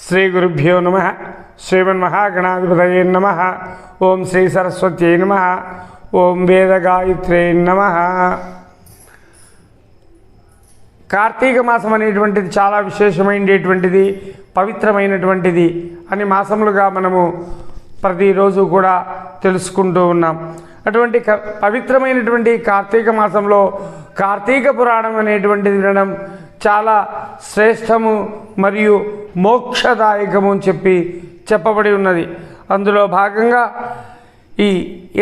శ్రీ గురుభ్యో నమ. శ్రీమన్మహాగణాధిపతయే నమ. ఓం శ్రీ సరస్వత్యై నమ. ఓం వేదగాయత్రే నమ. కార్తీక మాసం అనేటువంటిది చాలా విశేషమైనటువంటిది, పవిత్రమైనటువంటిది అని మాసములుగా మనము ప్రతిరోజు కూడా తెలుసుకుంటూ ఉన్నాం. అటువంటి పవిత్రమైనటువంటి కార్తీక మాసంలో కార్తీక పురాణం అనేటువంటిది వినడం చాలా శ్రేష్టము మరియు మోక్షదాయకము అని చెప్పబడి ఉన్నది. అందులో భాగంగా ఈ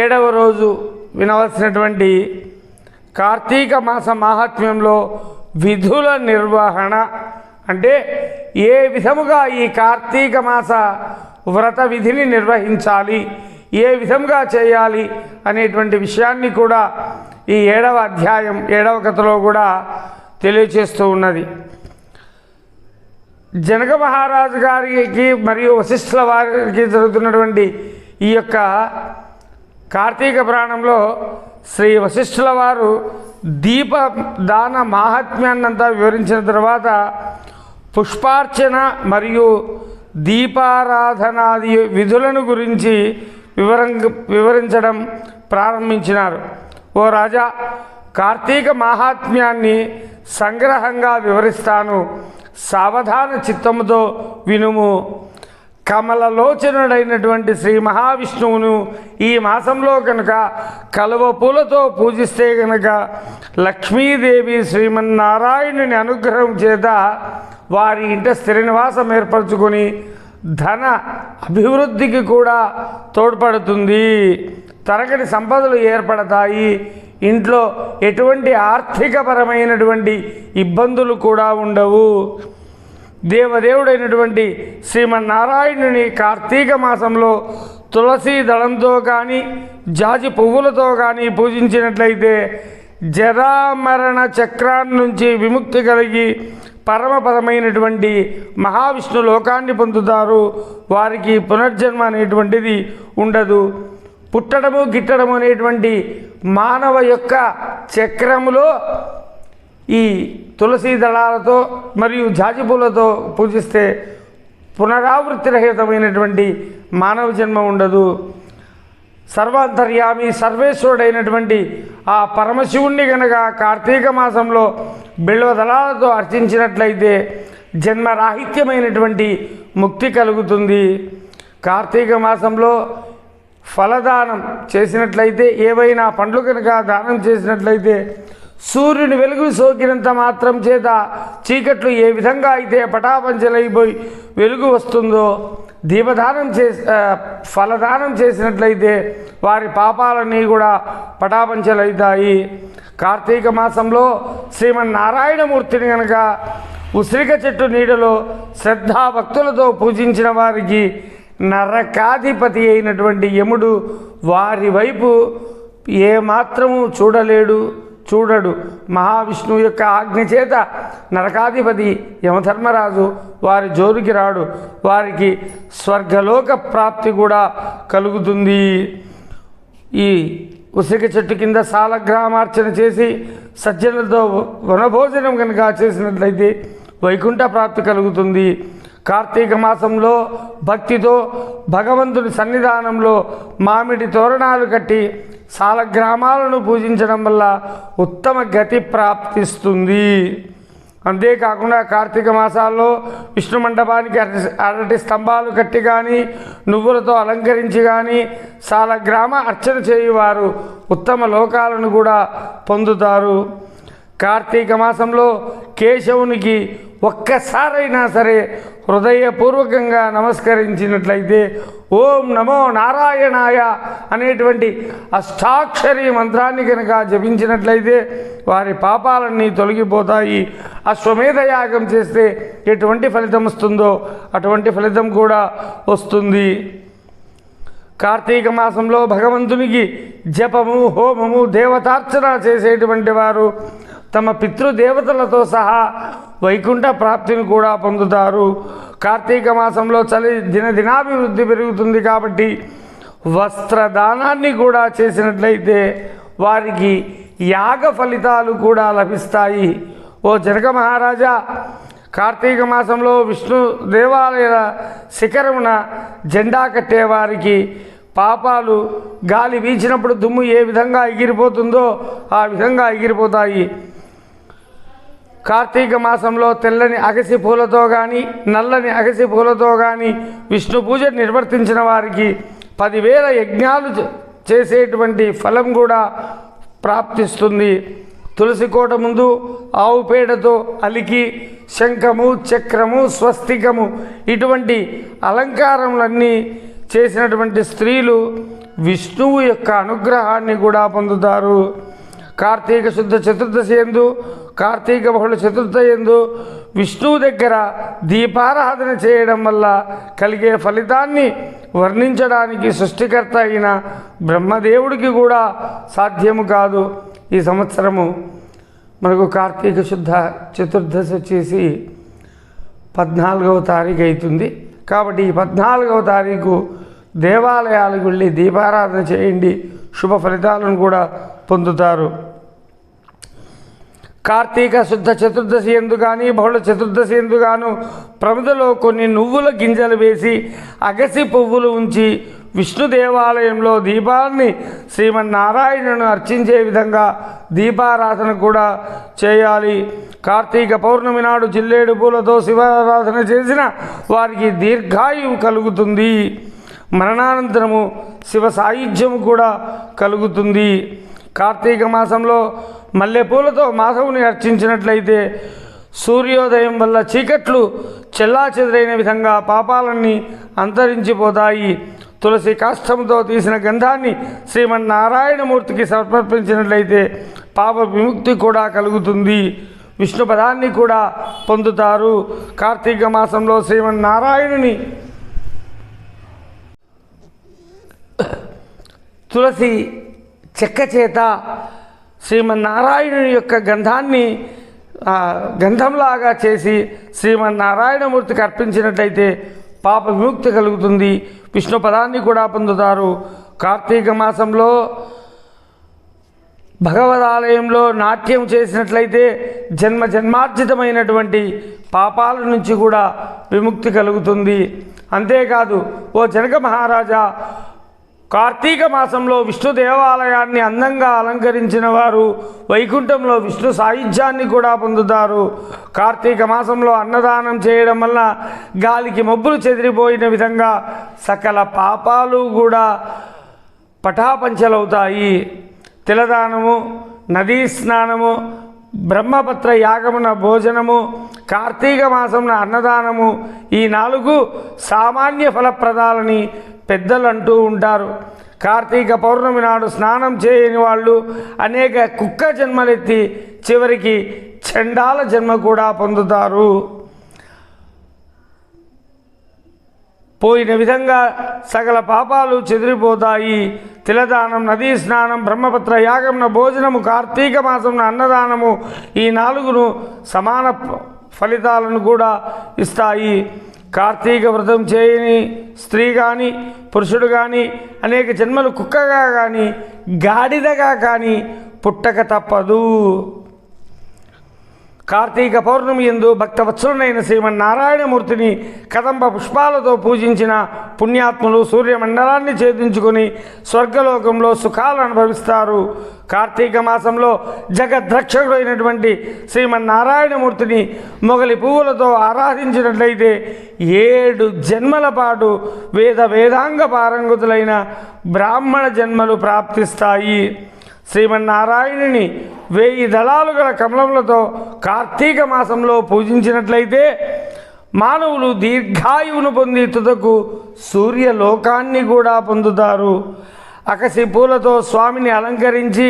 7వ రోజు వినవలసినటువంటి కార్తీక మాస మాహాత్మ్యంలో విధుల నిర్వహణ అంటే ఏ విధముగా ఈ కార్తీక మాస వ్రత విధిని నిర్వహించాలి, ఏ విధంగా చేయాలి అనేటువంటి విషయాన్ని కూడా ఈ 7వ అధ్యాయం 7వ కథలో కూడా తెలియచేస్తూ ఉన్నది. జనక మహారాజు గారికి మరియు వశిష్ఠుల వారికి జరుగుతున్నటువంటి ఈ యొక్క కార్తీక పురాణంలో శ్రీ వశిష్ఠుల వారు దీపదాన మాహాత్మ్యాన్నంతా వివరించిన తర్వాత పుష్పార్చన మరియు దీపారాధనాది విధులను గురించి వివరించడం ప్రారంభించినారు. ఓ రాజా, కార్తీక మాహాత్మ్యాన్ని సంగ్రహంగా వివరిస్తాను, సావధాన చిత్తముతో వినుము. కమలలోచనుడైనటువంటి శ్రీ మహావిష్ణువును ఈ మాసంలో కనుక కలువ పూలతో పూజిస్తే కనుక లక్ష్మీదేవి శ్రీమన్నారాయణుని అనుగ్రహం చేత వారి ఇంట స్థిర నివాసం ఏర్పరచుకొని ధన అభివృద్ధికి కూడా తోడ్పడుతుంది. తరగని సంపదలు ఏర్పడతాయి. ఇంట్లో ఎటువంటి ఆర్థికపరమైనటువంటి ఇబ్బందులు కూడా ఉండవు. దేవదేవుడైనటువంటి శ్రీమన్నారాయణుని కార్తీక మాసంలో తులసి దళంతో కానీ జాజి పువ్వులతో కానీ పూజించినట్లయితే జరామరణ చక్రాన్ని నుంచి విముక్తి కలిగి పరమపదమైనటువంటి మహావిష్ణు లోకాన్ని పొందుతారు. వారికి పునర్జన్మ అనేటువంటిది ఉండదు. పుట్టడము గిట్టడము అనేటువంటి మానవ యొక్క చక్రములో ఈ తులసి దళాలతో మరియు జాజిపూలతో పూజిస్తే పునరావృత్తి రహితమైనటువంటి మానవ జన్మ ఉండదు. సర్వాంతర్యామి సర్వేశ్వరుడైనటువంటి ఆ పరమశివుణ్ణి గనక కార్తీక మాసంలో బిల్వ దళాలతో అర్చించినట్లయితే జన్మరాహిత్యమైనటువంటి ముక్తి కలుగుతుంది. కార్తీక మాసంలో ఫలదానం చేసినట్లయితే, ఏవైనా పండ్లు కనుక దానం చేసినట్లయితే సూర్యుని వెలుగు సోకినంత మాత్రం చేత చీకట్లు ఏ విధంగా అయితే పటాపంచలైపోయి వెలుగు వస్తుందో, దీపదానం ఫలదానం చేసినట్లయితే వారి పాపాలన్నీ కూడా పటాపంచలవుతాయి. కార్తీక మాసంలో శ్రీమన్నారాయణమూర్తిని కనుక ఉసిరిక చెట్టు నీడలో శ్రద్ధాభక్తులతో పూజించిన వారికి నరకాధిపతి అయినటువంటి యముడు వారి వైపు ఏమాత్రము చూడడు. మహావిష్ణువు యొక్క ఆజ్ఞ చేత నరకాధిపతి యమధర్మరాజు వారి జోలికి రాడు. వారికి స్వర్గలోక ప్రాప్తి కూడా కలుగుతుంది. ఈ ఉసిరిక చెట్టు కింద సాలగ్రామార్చన చేసి సజ్జనులతో వనభోజనం కనుక చేసినట్లయితే వైకుంఠ ప్రాప్తి కలుగుతుంది. కార్తీక మాసంలో భక్తితో భగవంతుని సన్నిధానంలో మామిడి తోరణాలు కట్టి సాలగ్రామాలను పూజించడం వల్ల ఉత్తమ గతి ప్రాప్తిస్తుంది. అంతేకాకుండా కార్తీక మాసాల్లో విష్ణు మండపానికి అరటి స్తంభాలు కట్టి కానీ నువ్వులతో అలంకరించి కానీ సాలగ్రామ అర్చన చేయువారు ఉత్తమ లోకాలను కూడా పొందుతారు. కార్తీక మాసంలో కేశవునికి ఒక్కసారైనా సరే హృదయపూర్వకంగా నమస్కరించినట్లయితే ఓం నమో నారాయణాయ అనేటువంటి అష్టాక్షరి మంత్రాన్ని కనుక జపించినట్లయితే వారి పాపాలన్నీ తొలగిపోతాయి. అశ్వమేధ యాగం చేస్తే ఎటువంటి ఫలితం వస్తుందో అటువంటి ఫలితం కూడా వస్తుంది. కార్తీక మాసంలో భగవంతునికి జపము, హోమము, దేవతార్చన చేసేటువంటి వారు తమ పితృదేవతలతో సహా వైకుంఠ ప్రాప్తిని కూడా పొందుతారు. కార్తీక మాసంలో దినదినాభివృద్ధి పెరుగుతుంది కాబట్టి వస్త్రదానాన్ని కూడా చేసినట్లయితే వారికి యాగ ఫలితాలు కూడా లభిస్తాయి. ఓ జనక మహారాజా, కార్తీక మాసంలో విష్ణు దేవాలయ శిఖరమున జెండా కట్టేవారికి పాపాలు గాలి వీచినప్పుడు దుమ్ము ఏ విధంగా ఎగిరిపోతుందో ఆ విధంగా ఎగిరిపోతాయి. కార్తీక మాసంలో తెల్లని అగసి పూలతో కానీ నల్లని అగసి పూలతో కానీ విష్ణు పూజ నిర్వర్తించిన వారికి 10,000 యజ్ఞాలు చేసేటువంటి ఫలం కూడా ప్రాప్తిస్తుంది. తులసి కోట ముందు ఆవు పేడతో అలికి శంఖము, చక్రము, స్వస్తికము ఇటువంటి అలంకారములన్నీ చేసినటువంటి స్త్రీలు విష్ణువు యొక్క అనుగ్రహాన్ని కూడా పొందుతారు. కార్తీక శుద్ధ చతుర్దశి యందు, కార్తీక బహుళ చతుర్థి యందు విష్ణువు దగ్గర దీపారాధన చేయడం వల్ల కలిగే ఫలితాన్ని వర్ణించడానికి సృష్టికర్త అయిన బ్రహ్మదేవుడికి కూడా సాధ్యము కాదు. ఈ సంవత్సరము మనకు కార్తీక శుద్ధ చతుర్దశి వచ్చేసి 14వ తారీఖు అవుతుంది. కాబట్టి ఈ 14వ తారీఖు దేవాలయాలకు వెళ్ళి దీపారాధన చేయండి, శుభ ఫలితాలను కూడా పొందుతారు. కార్తీక శుద్ధ చతుర్దశి ఎందు కానీ బహుళ చతుర్దశి ఎందు గాను ప్రమిదలో కొన్ని నువ్వుల గింజలు వేసి అగసి పువ్వులు ఉంచి విష్ణు దేవాలయంలో దీపాన్ని శ్రీమన్నారాయణను అర్చించే విధంగా దీపారాధన కూడా చేయాలి. కార్తీక పౌర్ణమి నాడు జిల్లేడు పూలతో శివారాధన చేసిన వారికి దీర్ఘాయువు కలుగుతుంది. మరణానంతరము శివ సాయుధ్యము కూడా కలుగుతుంది. కార్తీక మాసంలో మల్లెపూలతో మాధవుని అర్చించినట్లయితే సూర్యోదయం వల్ల చీకట్లు చెల్లాచెదరైన విధంగా పాపాలన్నీ అంతరించిపోతాయి. తులసి కాష్టంతో తీసిన గంధాన్ని శ్రీమన్నారాయణమూర్తికి సమర్పించినట్లయితే పాప విముక్తి కూడా కలుగుతుంది. విష్ణు పదాన్ని కూడా పొందుతారు. కార్తీక మాసంలో శ్రీమన్నారాయణుని తులసి చెక్క చేత శ్రీమన్నారాయణుని యొక్క గంధాన్ని గంధంలాగా చేసి శ్రీమన్నారాయణమూర్తికి అర్పించినట్లయితే పాప విముక్తి కలుగుతుంది. విష్ణు పదాన్ని కూడా పొందుతారు. కార్తీక మాసంలో భగవదాలయంలో నాట్యం చేసినట్లయితే జన్మ జన్మార్జితమైనటువంటి పాపాల నుంచి కూడా విముక్తి కలుగుతుంది. అంతేకాదు ఓ జనక మహారాజా, కార్తీక మాసంలో విష్ణు దేవాలయాన్ని అందంగా అలంకరించిన వారు వైకుంఠంలో విష్ణు సాయుధ్యాన్ని కూడా పొందుతారు. కార్తీక మాసంలో అన్నదానం చేయడం వల్ల గాలికి మబ్బులు చెదిరిపోయిన విధంగా సకల పాపాలు కూడా పటాపంచలవుతాయి. తిలదానము, నదీ స్నానము, బ్రహ్మపత్ర యాగమున భోజనము, కార్తీక మాసంన అన్నదానము, ఈ 4 సామాన్య ఫలప్రదాలని పెద్దలు అంటూ ఉంటారు. కార్తీక పౌర్ణమి నాడు స్నానం చేయని వాళ్ళు అనేక కుక్క జన్మలెత్తి చివరికి చండాల జన్మ కూడా పొందుతారు. పోయిన విధంగా సకల పాపాలు చెదిరిపోతాయి. తిలదానం, నదీ స్నానం, బ్రహ్మపత్ర యాగంన భోజనము, కార్తీక మాసంన అన్నదానము, ఈ 4 సమాన ఫలితాలను కూడా ఇస్తాయి. కార్తీక వ్రతం చేయని స్త్రీ కానీ పురుషుడు కానీ అనేక జన్మలు కుక్కగా కానీ గాడిదగా కానీ పుట్టక తప్పదు. కార్తీక పౌర్ణమి యందు భక్తవత్సలునైన శ్రీమన్నారాయణమూర్తిని కదంబ పుష్పాలతో పూజించిన పుణ్యాత్ములు సూర్యమండలాన్ని ఛేదించుకొని స్వర్గలోకంలో సుఖాలు అనుభవిస్తారు. కార్తీక మాసంలో జగద్రక్షకుడైనటువంటి శ్రీమన్నారాయణమూర్తిని మొగలి పువ్వులతో ఆరాధించినట్లయితే 7 జన్మల పాటు వేదాంగ పారంగతులైన బ్రాహ్మణ జన్మలు ప్రాప్తిస్తాయి. శ్రీమన్నారాయణుని 1000 దళాలు గల కమలములతో కార్తీక మాసంలో పూజించినట్లయితే మానవులు దీర్ఘాయువును పొంది తుదకు సూర్యలోకాన్ని కూడా పొందుతారు. అకసి పూలతో స్వామిని అలంకరించి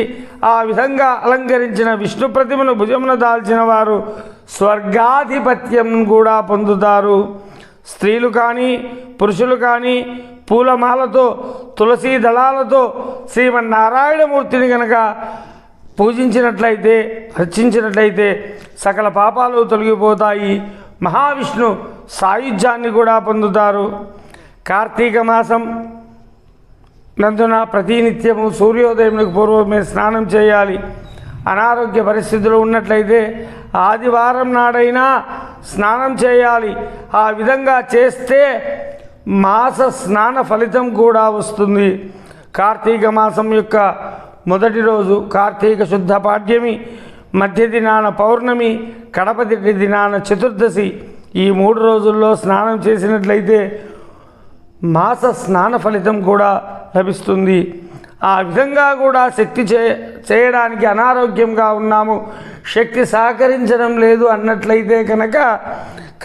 ఆ విధంగా అలంకరించిన విష్ణు ప్రతిమను భుజమున దాల్చిన వారు స్వర్గాధిపత్యం కూడా పొందుతారు. స్త్రీలు కానీ పురుషులు కానీ పూలమాలతో తులసీ దళాలతో శ్రీమన్నారాయణమూర్తిని కనుక పూజించినట్లయితే అర్చించినట్లయితే సకల పాపాలు తొలగిపోతాయి. మహావిష్ణు సాయుధ్యాన్ని కూడా పొందుతారు. కార్తీక మాసం నందున ప్రతినిత్యము సూర్యోదయంకు పూర్వమే స్నానం చేయాలి. అనారోగ్య పరిస్థితులు ఉన్నట్లయితే ఆదివారం నాడైనా స్నానం చేయాలి. ఆ విధంగా చేస్తే మాస స్నాన ఫలితం కూడా వస్తుంది. కార్తీక మాసం యొక్క మొదటి రోజు కార్తీక శుద్ధ పాడ్యమి, మధ్య దినాన పౌర్ణమి, కడపతి దినాన చతుర్దశి. ఈ 3 రోజుల్లో స్నానం చేసినట్లయితే మాస స్నాన ఫలితం కూడా లభిస్తుంది. ఆ విధంగా కూడా శక్తి చేయడానికి అనారోగ్యంగా ఉన్నాము, శక్తి సహకరించడం లేదు అన్నట్లయితే కనుక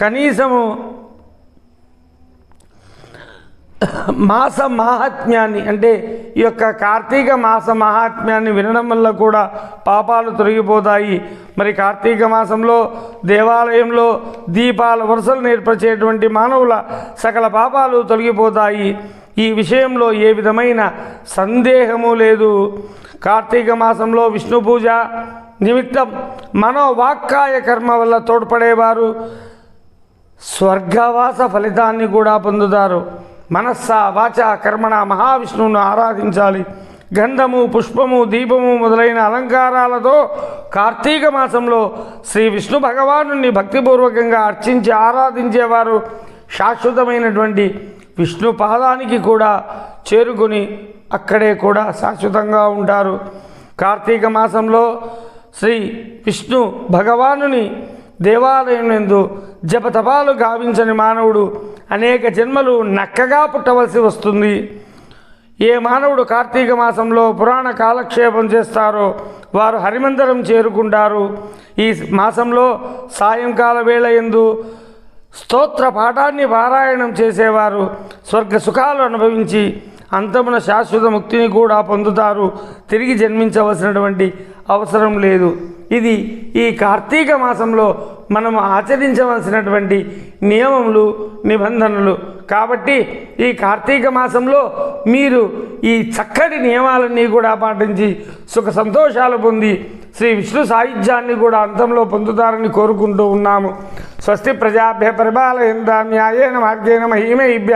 కనీసము మాస మహాత్మ్యాన్ని, అంటే ఈ యొక్క కార్తీక మాస మహాత్మ్యాన్ని వినడం వల్ల కూడా పాపాలు తొలగిపోతాయి. మరి కార్తీక మాసంలో దేవాలయంలో దీపాల వరుసలు నేర్పచేటువంటి మానవుల సకల పాపాలు తొలగిపోతాయి. ఈ విషయంలో ఏ విధమైన సందేహము లేదు. కార్తీక మాసంలో విష్ణు పూజ నిమిత్తం మనోవాక్కాయ కర్మ వల్ల తోడ్పడేవారు స్వర్గవాస ఫలితాన్ని కూడా పొందుతారు. మనస్స వాచ కర్మణ మహావిష్ణువును ఆరాధించాలి. గంధము, పుష్పము, దీపము మొదలైన అలంకారాలతో కార్తీక మాసంలో శ్రీ విష్ణు భగవాను భక్తిపూర్వకంగా అర్చించి ఆరాధించేవారు శాశ్వతమైనటువంటి విష్ణు పాదానికి కూడా చేరుకుని అక్కడే కూడా శాశ్వతంగా ఉంటారు. కార్తీక మాసంలో శ్రీ విష్ణు భగవానుని దేవాలయం యందు జపతపాలు గావించని మానవుడు అనేక జన్మలు నక్కగా పుట్టవలసి వస్తుంది. ఏ మానవుడు కార్తీక మాసంలో పురాణ కాలక్షేపం చేస్తారో వారు హరిమందిరం చేరుకుంటారు. ఈ మాసంలో సాయంకాల వేళ యందు స్తోత్ర పాఠాన్ని పారాయణం చేసేవారు స్వర్గ సుఖాలు అనుభవించి అంతమున శాశ్వత ముక్తిని కూడా పొందుతారు. తిరిగి జన్మించవలసినటువంటి అవసరం లేదు. ఇది ఈ కార్తీక మాసంలో మనము ఆచరించవలసినటువంటి నియమములు, నిబంధనలు. కాబట్టి ఈ కార్తీక మాసంలో మీరు ఈ చక్కటి నియమాలన్నీ కూడా పాటించి సుఖ సంతోషాలు పొంది శ్రీ విష్ణు సాయుధ్యాన్ని కూడా అంతంలో పొందుతారని కోరుకుంటూ ఉన్నాము. స్వస్తి ప్రజాభ్య పరిపాలయంతాం న్యాయేన మార్గేణ మహీమహీభ్య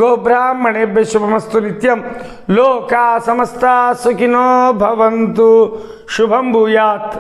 గోబ్రాహ్మణేభ్య శుభమస్తు నిత్యం. లోకా సమస్తా సుఖినో భవంతు. శుభం భూయాత్.